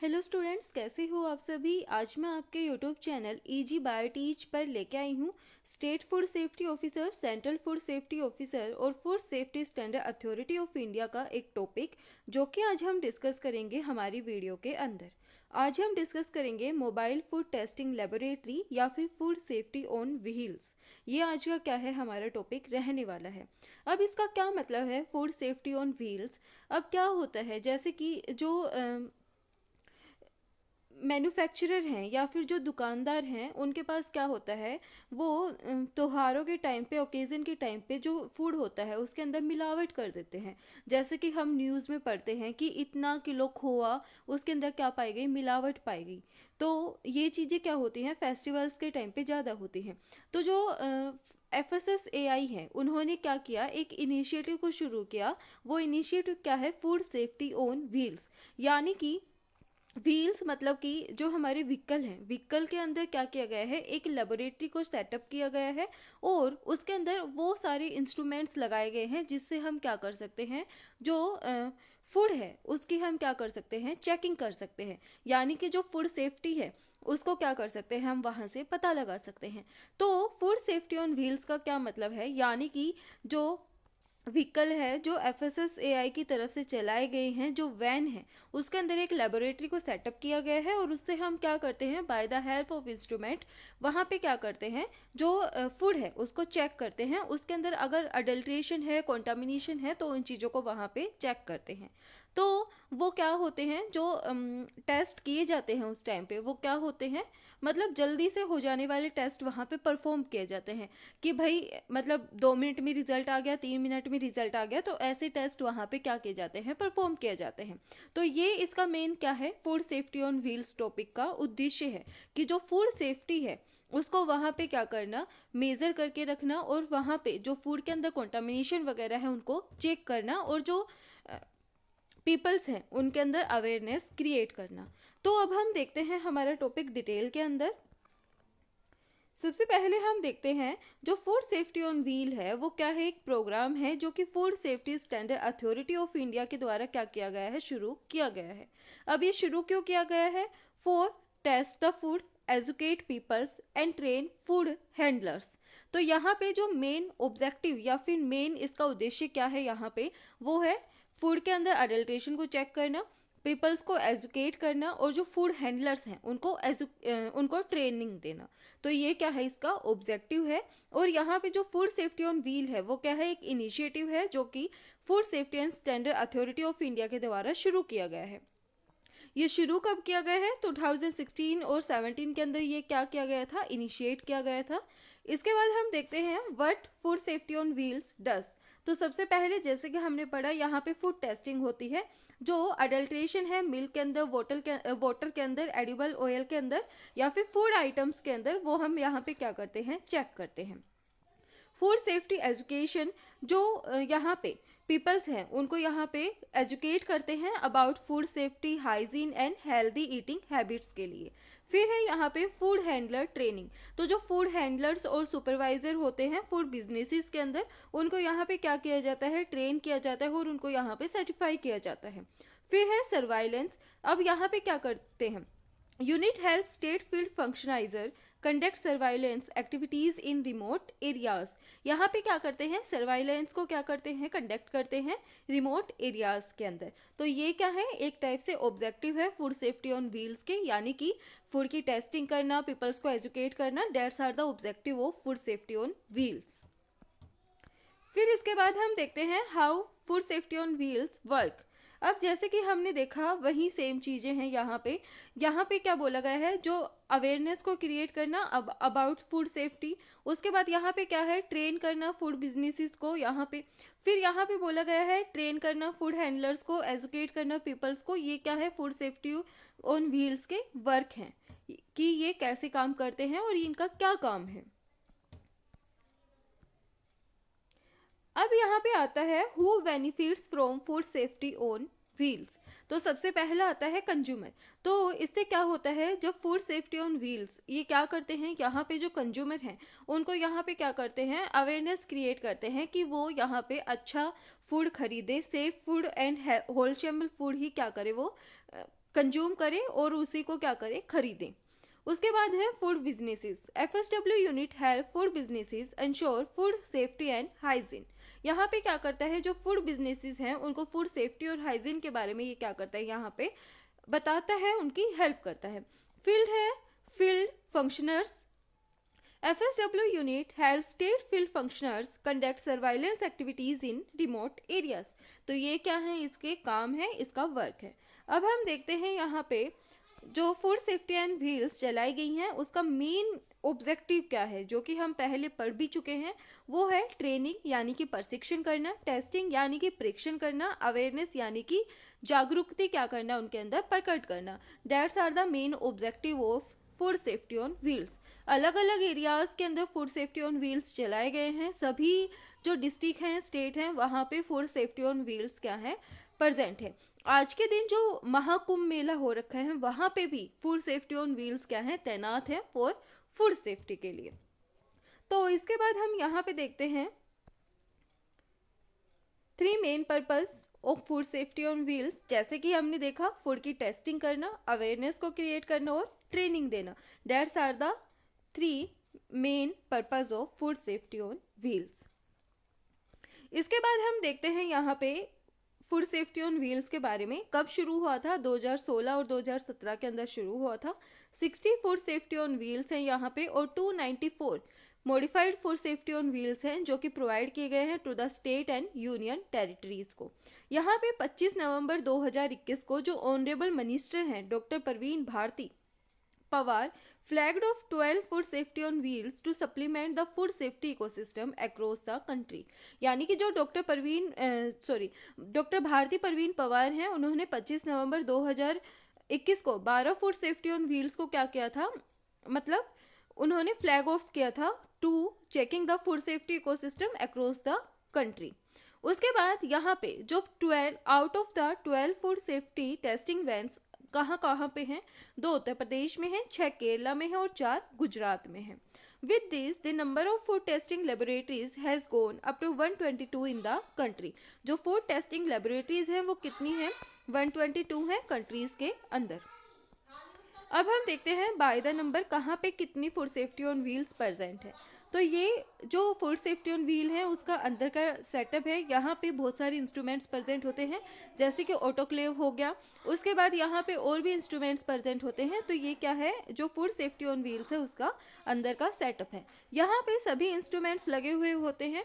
Hello students, कैसे हो आप सभी। आज मैं आपके यूट्यूब चैनल इजी बायोटीज पर लेके आई हूँ state food safety officer, central food safety officer और food safety standard authority of India का एक टॉपिक जो कि आज हम डिस्कस करेंगे हमारी वीडियो के अंदर। आज हम डिस्कस करेंगे मोबाइल फूड टेस्टिंग लेबोरेटरी या फिर फूड सेफ्टी ऑन व्हील्स। ये आज का क्या है, हमारा टॉपिक रहने वाला है। अब इसका क्या मतलब है फूड सेफ्टी ऑन व्हील्स। अब क्या होता है, जैसे कि जो मैन्युफैक्चरर हैं या फिर जो दुकानदार हैं, उनके पास क्या होता है, वो त्योहारों के टाइम पे, ओकेज़न के टाइम पे जो फूड होता है उसके अंदर मिलावट कर देते हैं। जैसे कि हम न्यूज़ में पढ़ते हैं कि इतना किलो खोआ, उसके अंदर क्या पाई गई, मिलावट पाई गई। तो ये चीज़ें क्या होती हैं, फेस्टिवल्स के टाइम पे ज़्यादा होती हैं। तो जो FSSAI है, उन्होंने क्या किया, एक इनिशिएटिव को शुरू किया। वो इनिशिएटिव क्या है, फूड सेफ्टी ऑन व्हील्स। यानी कि व्हील्स मतलब कि जो हमारे व्हीकल हैं, व्हीकल के अंदर क्या किया गया है, एक लेबोरेटरी को सेटअप किया गया है और उसके अंदर वो सारे इंस्ट्रूमेंट्स लगाए गए हैं जिससे हम क्या कर सकते हैं, जो फूड है उसकी हम क्या कर सकते हैं, चेकिंग कर सकते हैं। यानी कि जो फूड सेफ्टी है उसको क्या कर सकते हैं, हम वहाँ से पता लगा सकते हैं। तो फूड सेफ्टी ऑन व्हील्स का क्या मतलब है, यानी कि जो व्हीकल है जो FSSAI की तरफ से चलाए गए हैं, जो वैन है, उसके अंदर एक लेबोरेटरी को सेटअप किया गया है और उससे हम क्या करते हैं, by the help of instrument वहाँ पे क्या करते हैं, जो फूड है उसको चेक करते हैं। उसके अंदर अगर अडल्ट्रेशन है, कॉन्टामिनेशन है, तो उन चीज़ों को वहाँ पे चेक करते हैं। तो वो क्या होते हैं, जो टेस्ट किए जाते हैं उस टाइम पे, वो क्या होते हैं, मतलब जल्दी से हो जाने वाले टेस्ट वहाँ पे परफॉर्म किए जाते हैं। कि भाई मतलब 2 मिनट में रिजल्ट आ गया, 3 मिनट में रिजल्ट आ गया, तो ऐसे टेस्ट वहाँ पे क्या किए जाते हैं, परफॉर्म किए जाते हैं। तो ये इसका मेन क्या है, food safety on wheels topic का उद्देश्य है कि जो फूड सेफ्टी है उसको वहाँ पे क्या करना, मेज़र करके रखना और वहाँ पे जो फूड के अंदर कंटामिनेशन वगैरह है उनको चेक करना और जो पीपल्स हैं उनके अंदर अवेयरनेस क्रिएट करना। तो अब हम देखते हैं हमारा टॉपिक डिटेल के अंदर। सबसे पहले हम देखते हैं जो फूड सेफ्टी ऑन व्हील है वो क्या है, एक प्रोग्राम है जो कि food safety standard authority of India के द्वारा क्या किया गया है, शुरू किया गया है। अब ये शुरू क्यों किया गया है, for test the food, educate peoples and train food handlers. तो यहाँ पे जो मेन ऑब्जेक्टिव या फिर मेन इसका उद्देश्य क्या है, यहाँ पे वो है फूड के अंदर अडल्ट्रेशन को चेक करना, पीपल्स को एजुकेट करना और जो फूड हैंडलर्स हैं उनको ट्रेनिंग देना। तो ये क्या है, इसका ऑब्जेक्टिव है। और यहाँ पे जो फूड सेफ्टी ऑन व्हील है वो क्या है, एक इनिशिएटिव है जो कि food safety and standard authority of India के द्वारा शुरू किया गया है। ये शुरू कब किया गया है, 2016 और 17 के अंदर ये क्या किया गया था, इनिशिएट किया गया था। इसके बाद हम देखते हैं what food safety on wheels does. तो सबसे पहले जैसे कि हमने पढ़ा, यहाँ पे फूड टेस्टिंग होती है। जो अडल्ट्रेशन है मिल्क के अंदर, वाटर के अंदर, एडिबल ऑयल के अंदर या फिर फूड आइटम्स के अंदर, वो हम यहाँ पे क्या करते हैं, चेक करते हैं। फूड सेफ्टी एजुकेशन, जो यहाँ पे पीपल्स हैं उनको यहाँ पे एजुकेट करते हैं about food safety, hygiene and healthy eating habits के लिए। फिर है यहाँ पे फूड हैंडलर ट्रेनिंग। तो जो फूड हैंडलर्स और सुपरवाइजर होते हैं फूड बिजनेसेस के अंदर, उनको यहाँ पे क्या किया जाता है, ट्रेन किया जाता है और उनको यहाँ पे सर्टिफाई किया जाता है। फिर है सर्वाइलेंस। अब यहाँ पे क्या करते हैं, unit help state field functionaries conduct surveillance activities in remote areas. यहाँ पे क्या करते हैं, सर्वाइलेंस को क्या करते हैं, कंडक्ट करते हैं रिमोट एरियाज के अंदर। तो ये क्या है, एक टाइप से ऑब्जेक्टिव है फूड सेफ्टी ऑन व्हील्स के, यानी कि फूड की टेस्टिंग करना, पीपल्स को एजुकेट करना, that's are the objective of food safety on wheels. फिर इसके बाद हम देखते हैं how food safety on wheels work. अब जैसे कि हमने देखा वही सेम चीज़ें हैं यहाँ पे क्या बोला गया है, जो अवेयरनेस को क्रिएट करना अब अबाउट फूड सेफ्टी। उसके बाद यहाँ पे क्या है, ट्रेन करना फूड बिजनेसेस को यहाँ पे। फिर यहाँ पे बोला गया है ट्रेन करना फूड हैंडलर्स को, एजुकेट करना पीपल्स को। ये क्या है, फूड सेफ्टी ऑन व्हील्स के वर्क हैं कि ये कैसे काम करते हैं और इनका क्या काम है। अब यहाँ पे आता है who benefits from food safety on wheels. तो सबसे पहला आता है कंज्यूमर। तो इससे क्या होता है, जब फूड सेफ्टी ऑन व्हील्स ये क्या करते हैं, यहाँ पे जो कंज्यूमर हैं उनको यहाँ पे क्या करते हैं, अवेयरनेस क्रिएट करते हैं कि वो यहाँ पे अच्छा फूड खरीदे, सेफ फूड एंड होलसेम फूड ही क्या करे, वो कंज्यूम करें और उसी को क्या करें, खरीदें। उसके बाद है food businesses. FSW unit help food businesses ensure food safety and hygiene. यहाँ पे क्या करता है, जो फूड बिजनेसेस हैं उनको फूड सेफ्टी और हाइजीन के बारे में ये क्या करता है, यहाँ पे बताता है, उनकी हेल्प करता है। फील्ड है, field फंक्शनर्स। FSW unit helps state field functioners conduct surveillance activities in remote areas। तो ये क्या है, इसके काम है, इसका वर्क है। अब हम देखते हैं यहाँ पे जो फूड सेफ्टी एंड व्हील्स चलाई गई हैं उसका मेन ऑब्जेक्टिव क्या है, जो कि हम पहले पढ़ भी चुके हैं। वो है ट्रेनिंग यानी कि प्रशिक्षण करना, टेस्टिंग यानी कि परीक्षण करना, अवेयरनेस यानी कि जागरूकता क्या करना, उनके अंदर प्रकट करना। That's are the main objective of food safety on wheels. अलग अलग एरियाज के अंदर फूड सेफ्टी ऑन व्हील्स चलाए गए हैं। सभी जो डिस्ट्रिक्ट हैं, स्टेट हैं, वहाँ पे फूड सेफ्टी ऑन व्हील्स क्या है, प्रेजेंट है। आज के दिन जो महाकुंभ मेला हो रखा है वहाँ पे भी फूड सेफ्टी ऑन व्हील्स क्या है, तैनात है फॉर फूड सेफ्टी के लिए। तो इसके बाद हम यहाँ पे देखते हैं 3 main purpose of food safety on wheels. जैसे कि हमने देखा, फूड की टेस्टिंग करना, अवेयरनेस को क्रिएट करना और ट्रेनिंग देना। That's are the 3 main purpose of food safety on wheels. इसके बाद हम देखते हैं यहाँ पे फूड सेफ्टी ऑन व्हील्स के बारे में। कब शुरू हुआ था, 2016 और 2017 के अंदर शुरू हुआ था। 60 फूड सेफ्टी ऑन व्हील्स हैं यहाँ पे और 294 modified food safety on wheels हैं जो कि प्रोवाइड किए गए हैं to the state and union territories को। यहाँ पे 25 नवंबर 2021 को जो ऑनरेबल मिनिस्टर हैं doctor Praveen Bharati Pawar flagged off 12 food safety on wheels to supplement the food safety ecosystem across the country। यानी कि जो डॉक्टर भारती प्रवीण पवार हैं, उन्होंने 25 नवंबर 2021 को 12 फूड सेफ्टी ऑन व्हील्स को क्या किया था, मतलब उन्होंने फ्लैग ऑफ किया था to checking the food safety ecosystem across the country. उसके बाद यहाँ पे जो 12 out of the 12 food safety testing vans कहाँ कहाँ पे हैं, 2 उत्तर प्रदेश में हैं, 6 केरला में हैं और 4 गुजरात में हैं। With this the number of food testing laboratories has gone up to 122 in the country. जो फूड टेस्टिंग लेबोरेटरीज हैं वो कितनी हैं, 122 हैं कंट्रीज के अंदर। अब हम देखते हैं बाय द नंबर कहाँ पे कितनी food safety on wheels present है। तो ये जो फूड सेफ्टी ऑन व्हील है उसका अंदर का सेटअप है। यहाँ पे बहुत सारे इंस्ट्रूमेंट्स प्रेजेंट होते हैं, जैसे कि ऑटोक्लेव हो गया। उसके बाद यहाँ पे और भी इंस्ट्रूमेंट्स प्रेजेंट होते हैं। तो ये क्या है, जो फूड सेफ्टी ऑन व्हील्स है उसका अंदर का सेटअप है। यहाँ पे सभी इंस्ट्रूमेंट्स लगे हुए होते हैं।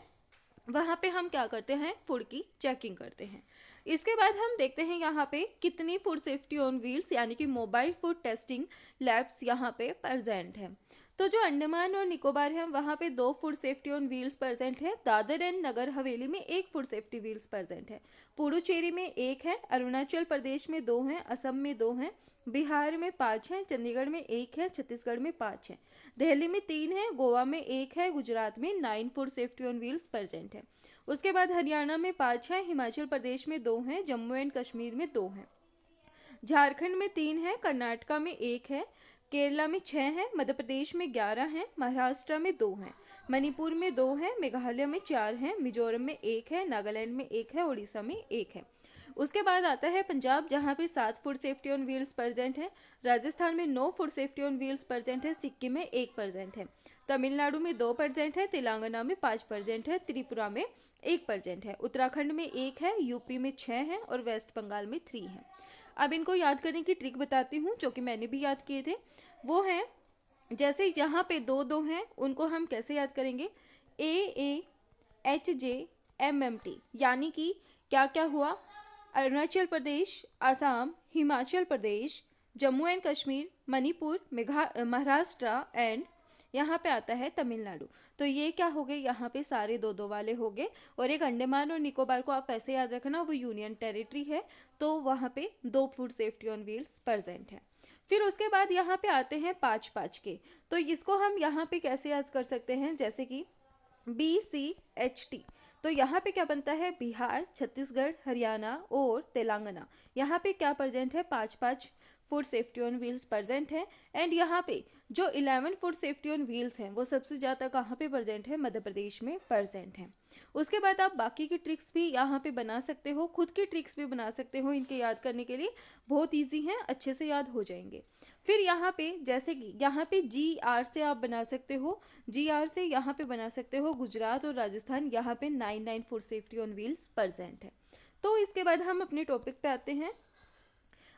वहाँ पे हम क्या करते हैं, फूड की चेकिंग करते हैं। इसके बाद हम देखते हैं यहाँ पे कितनी फूड सेफ्टी ऑन व्हील्स यानी कि मोबाइल फूड टेस्टिंग लैब्स यहाँ पे प्रेजेंट हैं। तो जो अंडमान और निकोबार है वहाँ पे 2 food safety on wheels present है। दादर एंड नगर हवेली में 1 फूड सेफ्टी व्हील्स प्रेजेंट है। पुडुचेरी में 1 है, अरुणाचल प्रदेश में 2 हैं, असम में 2 हैं, बिहार में 5 हैं, चंडीगढ़ में 1 है, छत्तीसगढ़ में 5 हैं, दिल्ली में 3 है, गोवा में 1 है, गुजरात में 9 food safety on wheels present है। उसके बाद हरियाणा में 5 हैं, हिमाचल प्रदेश में 2 हैं, जम्मू एंड कश्मीर में 2 हैं, झारखंड में 3 हैं, कर्नाटका में 1 है, केरला में 6 हैं, मध्य प्रदेश में 11 हैं, महाराष्ट्र में 2 हैं, मणिपुर में 2 हैं, मेघालय में 4 हैं, मिजोरम में 1 है, नागालैंड में 1 है, उड़ीसा में 1 है। उसके बाद आता है पंजाब, जहाँ पे 7 food safety on wheels present है। राजस्थान में 9 food safety on wheels present है। सिक्किम में 1 प्रेजेंट है। तमिलनाडु में 2 प्रेजेंट है। तेलंगाना में 5 प्रेजेंट है। त्रिपुरा में 1 प्रेजेंट है। उत्तराखंड में 1 है, यूपी में 6 है और वेस्ट बंगाल में 3 है। अब इनको याद करने की ट्रिक बताती हूँ जो कि मैंने भी याद किए थे। वो है, जैसे यहाँ पे 2 हैं, उनको हम कैसे याद करेंगे, AAHJMMT, यानी कि क्या क्या हुआ, अरुणाचल प्रदेश, असम, हिमाचल प्रदेश, जम्मू एंड कश्मीर, मणिपुर, महाराष्ट्र एंड यहाँ पे आता है तमिलनाडु। तो ये क्या हो गए, यहाँ पे सारे 2 वाले हो गए। और एक अंडमान और निकोबार को आप ऐसे याद रखना, वो यूनियन टेरिटरी है, तो वहाँ पे 2 food safety on wheels present है। फिर उसके बाद यहाँ पे आते हैं 5 के। तो इसको हम यहाँ पे कैसे याद कर सकते हैं, जैसे कि BCHT। तो यहाँ पे क्या बनता है, बिहार, छत्तीसगढ़, हरियाणा और तेलंगाना। यहाँ पे क्या प्रेजेंट है, 5 food safety on wheels present है। एंड यहाँ पे जो 11 फूड सेफ्टी ऑन व्हील्स हैं वो सबसे ज़्यादा कहाँ पे प्रेजेंट है, मध्य प्रदेश में प्रेजेंट है। उसके बाद आप बाकी की ट्रिक्स भी यहाँ पे बना सकते हो, खुद की ट्रिक्स भी बना सकते हो इनके याद करने के लिए, बहुत ईजी हैं, अच्छे से याद हो जाएंगे। फिर यहाँ पे जैसे कि यहाँ पे GR से आप बना सकते हो, GR से यहाँ पे बना सकते हो गुजरात और राजस्थान, यहाँ पे 99 food safety on wheels present है। तो इसके बाद हम अपने टॉपिक पे आते हैं।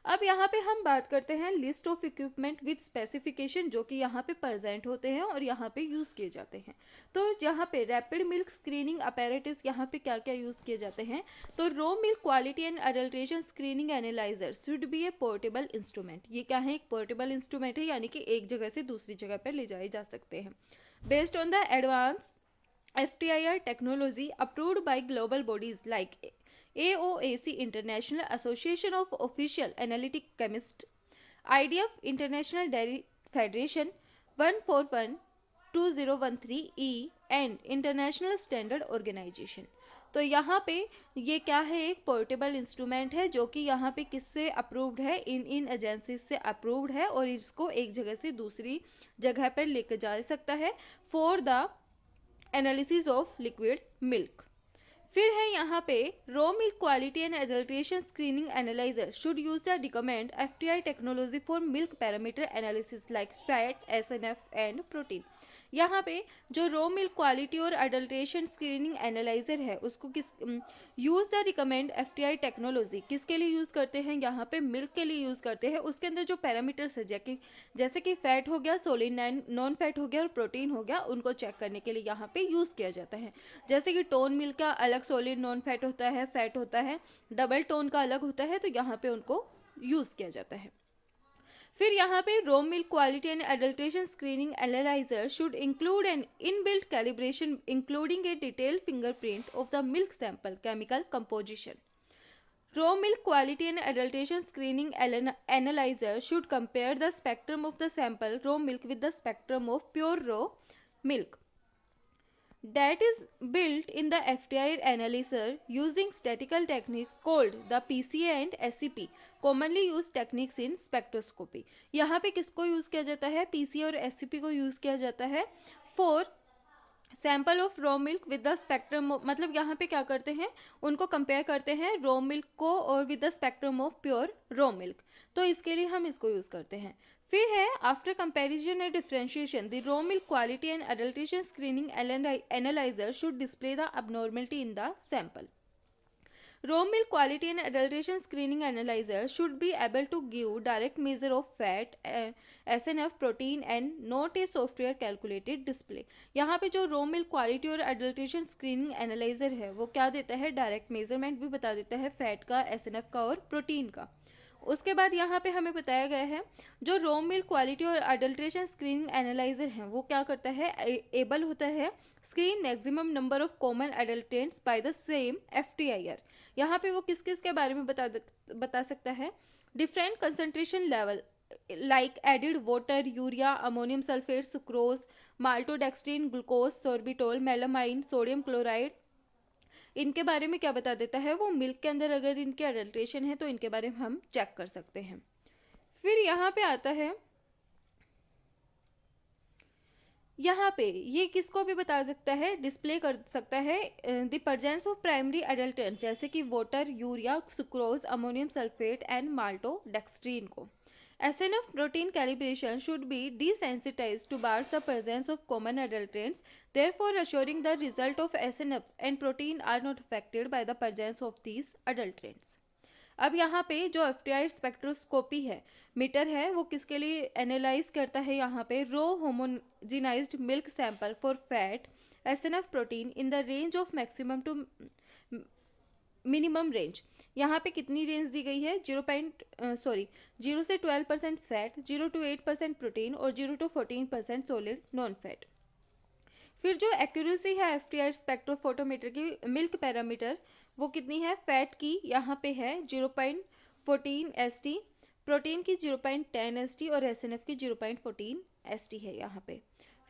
अब यहाँ पे हम बात करते हैं list of equipment with specification, जो कि यहाँ पे प्रेजेंट होते हैं और यहाँ पे यूज़ किए जाते हैं। तो यहाँ पे रैपिड मिल्क स्क्रीनिंग अपैरेटस, यहाँ पे क्या क्या यूज़ किए जाते हैं, तो raw milk quality and adulteration screening analyser should be a portable instrument. ये क्या है, एक पोर्टेबल इंस्ट्रूमेंट है, यानी कि एक जगह से दूसरी जगह पर ले जाए जा सकते हैं। Based on the advance FTIR technology approved by global bodies like AOAC International Association of Official Analytic Chemists, IDF International Dairy Federation 1412013E and International Standard Organization। तो यहाँ पे ये क्या है, एक पोर्टेबल इंस्ट्रूमेंट है जो कि यहाँ पे किससे अप्रूव्ड है, इन एजेंसी से अप्रूव्ड है और इसको एक जगह से दूसरी जगह पर लेकर जा सकता है for the analysis of liquid milk. फिर है यहाँ पे raw milk quality and adulteration screening analyser should use the recommend FTI technology for milk parameter analysis like fat, SNF and protein. यहाँ पे जो रो मिल्क क्वालिटी और adulteration screening analyser है उसको किस use the recommend FTI technology किसके लिए use करते हैं, यहाँ पे मिल्क के लिए यूज़ करते हैं। उसके अंदर जो पैरामीटर्स है जैसे कि फैट हो गया, सोलिड नॉन फैट हो गया और प्रोटीन हो गया, उनको चेक करने के लिए यहाँ पे यूज़ किया जाता है। जैसे कि टोन मिल्क का अलग सोलिड नॉन फैट होता है, फैट होता है, डबल टोन का अलग होता है, तो यहाँ पे उनको यूज़ किया जाता है। फिर यहाँ पे raw milk quality and adulteration screening analyser should include an inbuilt calibration including a detailed fingerprint of the milk sample chemical composition. Raw milk quality and adulteration screening analyzer should compare the spectrum of the sample raw milk with the spectrum of pure raw milk that is built in the FTI analyzer using statistical techniques called the PCA and SCP, commonly used techniques in spectroscopy। यहाँ पे किसको use किया जाता है, PCA और SCP को use किया जाता है for sample of raw milk with the spectrum, मतलब यहाँ पे क्या करते हैं, उनको कंपेयर करते हैं रो मिल्क को और with the spectrum of pure raw milk, तो इसके लिए हम इसको यूज़ करते हैं। फिर है after comparison and differentiation the raw milk quality and adulteration screening analyser should display the abnormality in the sample। Raw milk quality and adulteration screening analyzer should be able to give direct measure of fat, SNF, protein and not a software calculated display। यहाँ पे जो raw milk quality और adulteration screening analyser है वो क्या देता है, direct measurement भी बता देता है फैट का, SNF का और प्रोटीन का। उसके बाद यहाँ पे हमें बताया गया है जो रो मिल्क क्वालिटी और अडल्ट्रेशन स्क्रीनिंग एनालाइजर है वो क्या करता है, एबल होता है screen maximum number of common adulterants by the same FTIR। यहाँ पे वो किस किस के बारे में बता सकता है, different concentration level like added water, urea, ammonium sulphate, sucrose, maltodextrin, glucose, sorbitol, melamine, sodium chloride, इनके बारे में क्या बता देता है वो, मिल्क के अंदर अगर इनके अडल्ट्रेशन है तो इनके बारे में हम चेक कर सकते हैं। फिर यहाँ पे आता है, यहाँ पे ये किसको भी बता सकता है, डिस्प्ले कर सकता है द प्रेजेंस ऑफ प्राइमरी एडल्टेंट्स जैसे कि water, urea, sucrose, ammonium sulphate and maltodextrin को। SNF protein calibration should be desensitized to bar the presence of common adulterants, therefore assuring the result of SNF and protein are not affected by the presence of these adulterants। अब यहाँ पे जो FTI spectroscopy है, metre है, वो किसके लिए analyse करता है, यहाँ पे raw homogenised milk sample for fat, SNF protein in the range of maximum to minimum range. यहाँ पे कितनी रेंज दी गई है, 0 से 12% फैट, 0 to 8% प्रोटीन और 0 to 14% सॉलिड नॉन फैट। फिर जो एक्यूरेसी है FTI स्पेक्ट्रोफोटोमीटर की मिल्क पैरामीटर वो कितनी है, फैट की यहाँ पे है 0.14 ST, प्रोटीन की 0.10 ST और SNF की 0.14 ST है यहाँ पे।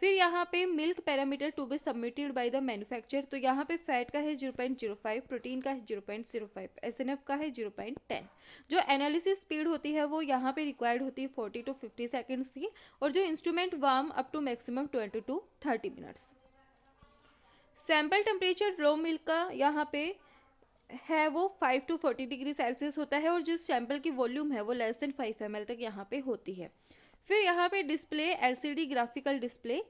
फिर यहाँ पे milk parameter to be submitted by the manufacture, तो यहाँ पे फैट का है 0.05, प्रोटीन का है 0.05, SNF का है 0.10। जो एनालिसिस स्पीड होती है वो यहाँ पे रिक्वायर्ड होती है 40 to 50 सेकेंड्स की, और जो instrument warm up to maximum 20 to 30 minutes. Sample temperature raw milk का यहाँ पे है वो 5 to 40 डिग्री सेल्सियस होता है, और जो सैंपल की वॉल्यूम है वो लेस देन 5 ml तक यहाँ पे होती है। फिर यहाँ पे डिस्प्ले एलसीडी ग्राफिकल डिस्प्ले।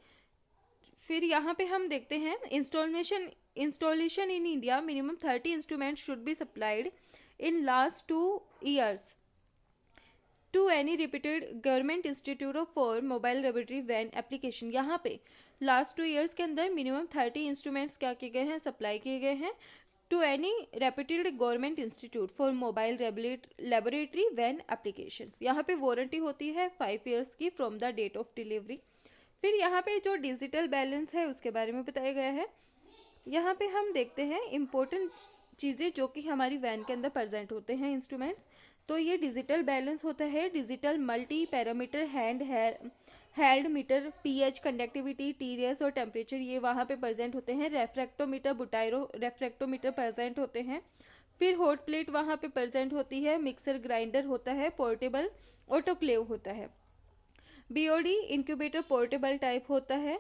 फिर यहाँ पे हम देखते हैं installation in India minimum 30 instrument should be supplied in last 2 years to any repeated government institute of for mobile laboratory van application. यहाँ पे लास्ट 2 years के अंदर मिनिमम 30 इंस्ट्रूमेंट्स क्या किए गए हैं, सप्लाई किए गए हैं to any reputed government institute for mobile laboratory van applications. यहाँ पे वारंटी होती है 5 years की from the date of delivery. फिर यहाँ पे जो डिजिटल बैलेंस है उसके बारे में बताया गया है। यहाँ पे हम देखते हैं इम्पोर्टेंट चीज़ें जो कि हमारी वैन के अंदर प्रेजेंट होते हैं इंस्ट्रूमेंट्स। तो ये डिजिटल बैलेंस होता है, digital multi parameter held meter, pH, conductivity, TDS और टेम्परेचर ये वहाँ पे प्रेजेंट होते हैं। रेफ्रेक्टोमीटर, बुटायरो रेफ्रेक्टोमीटर प्रेजेंट होते हैं। फिर हॉट प्लेट वहाँ पे प्रेजेंट होती है, मिक्सर ग्राइंडर होता है, पोर्टेबल ऑटोक्लेव होता है। बीओडी इंक्यूबेटर पोर्टेबल टाइप होता है।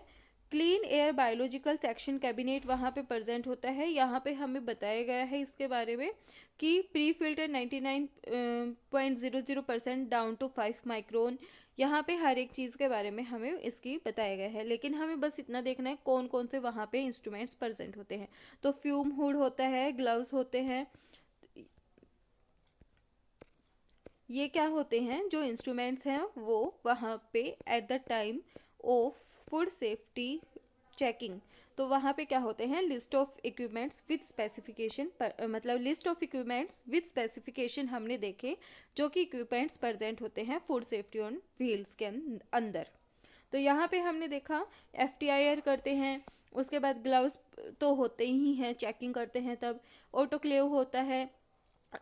Clean air biological section cabinet वहाँ पे प्रेजेंट होता है। यहाँ पे हमें बताया गया है इसके बारे में कि pre filter 99.00% down to 5 micron. यहाँ पे हर एक चीज़ के बारे में हमें इसकी बताया गया है, लेकिन हमें बस इतना देखना है कौन कौन से वहाँ पे इंस्ट्रूमेंट्स प्रेजेंट होते हैं। तो फ्यूम हुड होता है, ग्लव्स होते हैं। ये क्या होते हैं, जो इंस्ट्रूमेंट्स हैं वो वहाँ पे at the time of food safety checking. तो वहाँ पे क्या होते हैं, list of equipments with specification, मतलब list of equipments with specification हमने देखे जो कि इक्विपमेंट्स प्रेजेंट होते हैं फूड सेफ्टी ऑन व्हील्स के अंदर। तो यहाँ पे हमने देखा FTIR करते हैं, उसके बाद ग्लव्स तो होते ही हैं, चेकिंग करते हैं तब। ऑटोक्लेव होता है,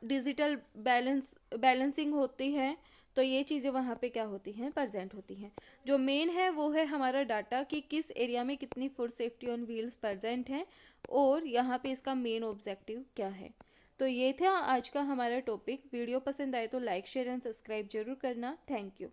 डिजिटल बैलेंसिंग होती है। तो ये चीज़ें वहाँ पे क्या होती हैं, प्रेजेंट होती हैं। जो मेन है वो है हमारा डाटा कि किस एरिया में कितनी food safety on wheels present हैं, और यहाँ पे इसका मेन ऑब्जेक्टिव क्या है। तो ये था आज का हमारा टॉपिक। वीडियो पसंद आए तो लाइक, शेयर एंड सब्सक्राइब जरूर करना। Thank you.